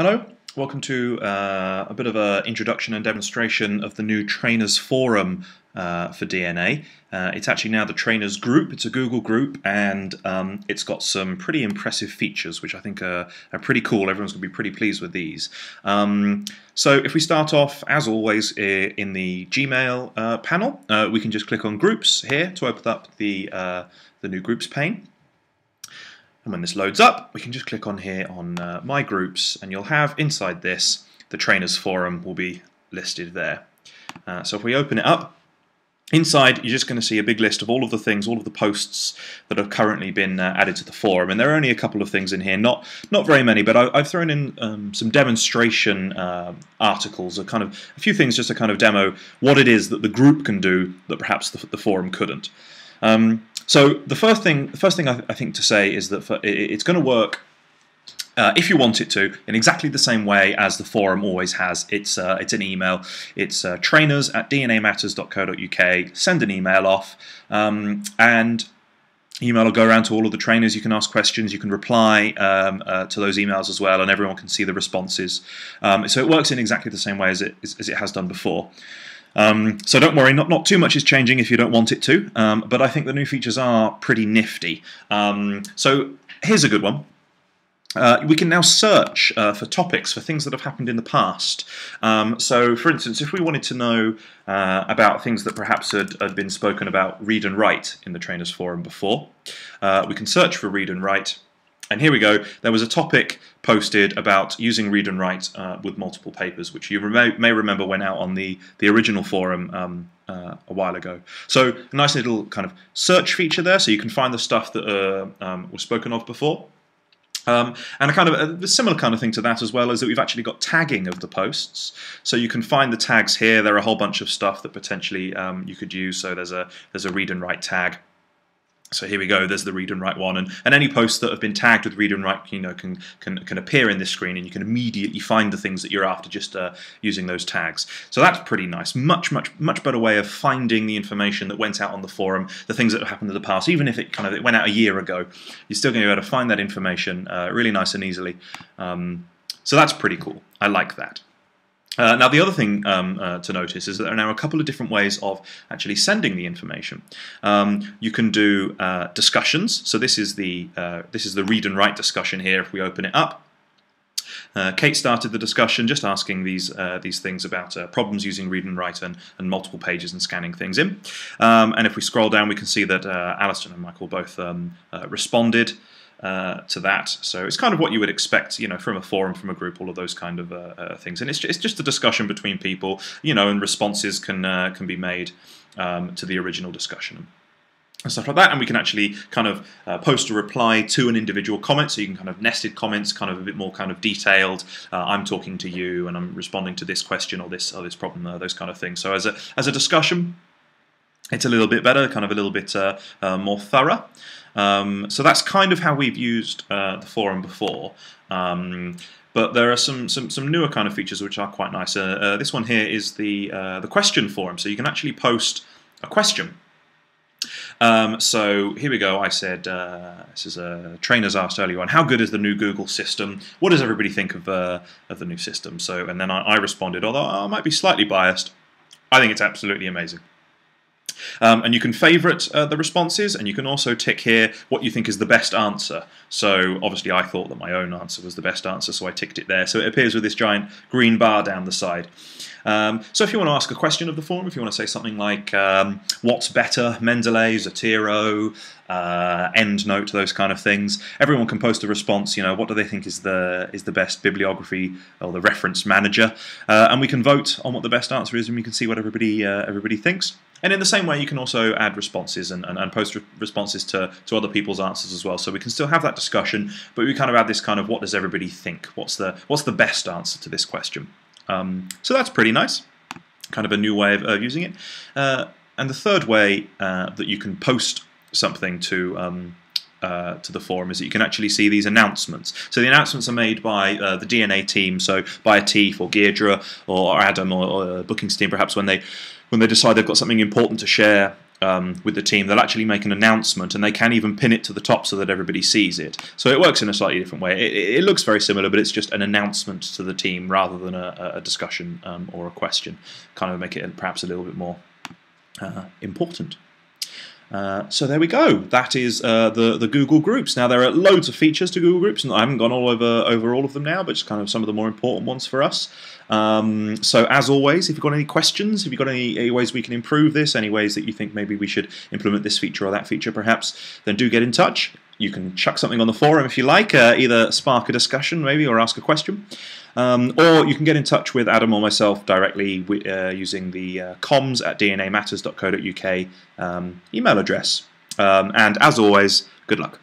Hello, welcome to a bit of an introduction and demonstration of the new Trainers Forum for DNA. It's actually now the Trainers group. It's a Google group, and it's got some pretty impressive features which I think are pretty cool. Everyone's going to be pretty pleased with these. So if we start off, as always, in the Gmail panel, we can just click on Groups here to open up the new Groups pane. And when this loads up, we can just click on here on My Groups, and you'll have inside this, the Trainers Forum will be listed there. So if we open it up, inside you're just going to see a big list of all of the things, all of the posts that have currently been added to the forum. And there are only a couple of things in here, not very many, but I've thrown in some demonstration articles, a few things just to kind of demo what it is that the group can do that perhaps the forum couldn't. So the first thing I think to say is that it's going to work if you want it to in exactly the same way as the forum always has. It's an email. It's trainers@dnamatters.co.uk. Send an email off, and email will go around to all of the trainers. You can ask questions, you can reply to those emails as well, and everyone can see the responses. So it works in exactly the same way as it has done before. So don't worry, not too much is changing if you don't want it to, but I think the new features are pretty nifty. So here's a good one. We can now search for topics, for things that have happened in the past. So for instance, if we wanted to know about things that perhaps had been spoken about read and write in the Trainers Forum before, we can search for read and write. And here we go. There was a topic posted about using read and write with multiple papers, which you may remember went out on the original forum a while ago. So a nice little kind of search feature there, so you can find the stuff that was spoken of before. And a similar kind of thing to that as well is that we've actually got tagging of the posts. So you can find the tags here. There are a whole bunch of stuff that potentially you could use. So there's a read and write tag. So here we go, there's the read and write one, and any posts that have been tagged with read and write, can appear in this screen, and you can immediately find the things that you're after just using those tags. So that's pretty nice. Much better way of finding the information that went out on the forum, the things that have happened in the past. Even if it went out a year ago, you're still going to be able to find that information really nice and easily. So that's pretty cool. I like that. Now the other thing to notice is that there are now a couple of different ways of actually sending the information. You can do discussions. So this is the read and write discussion here. If we open it up, Kate started the discussion just asking these things about problems using read and write and multiple pages and scanning things in. And if we scroll down, we can see that Alison and Michael both responded to that. So it's kind of what you would expect, from a forum, from a group, all of those kind of things. And it's just a discussion between people, and responses can be made to the original discussion and stuff like that. And we can actually post a reply to an individual comment, so you can nested comments, a bit more detailed. I'm talking to you, and I'm responding to this question or this problem, those kind of things. So as a discussion, it's a little bit better, a little bit more thorough. So that's kind of how we've used the forum before. But there are some newer kind of features which are quite nice. This one here is the question forum, so you can actually post a question. So here we go. I said, this is trainers asked earlier on, how good is the new Google system? What does everybody think of the new system? So, and then I responded, although I might be slightly biased, I think it's absolutely amazing. And you can favourite the responses, and you can also tick here what you think is the best answer. So obviously I thought that my own answer was the best answer, so I ticked it there. So it appears with this giant green bar down the side. So if you want to ask a question of the forum, if you want to say something like what's better, Mendeley, Zotero, EndNote, those kind of things, everyone can post a response. What do they think is the best bibliography or the reference manager, and we can vote on what the best answer is, and we can see what everybody thinks. And in the same way, you can also add responses and post responses to other people's answers as well. So we can still have that discussion, but we add this what does everybody think? What's the best answer to this question? So that's pretty nice. A new way of using it. And the third way that you can post something to the forum is that you can actually see these announcements. So the announcements are made by the DNA team, so by Atif or Deirdre or Adam or Bookings team, perhaps when they decide they've got something important to share with the team, they'll actually make an announcement, and they can even pin it to the top so that everybody sees it. So it works in a slightly different way. It looks very similar, but it's just an announcement to the team rather than a discussion or a question. Kind of make it perhaps a little bit more important. So there we go. That is the Google Groups. Now there are loads of features to Google Groups, and I haven't gone over all of them now, but just kind of some of the more important ones for us. So as always, if you've got any questions, if you've got any ways we can improve this, any ways that you think maybe we should implement this feature or that feature perhaps, then do get in touch. You can chuck something on the forum if you like, either spark a discussion maybe or ask a question. Or you can get in touch with Adam or myself directly using the comms@dnamatters.co.uk email address. And as always, good luck.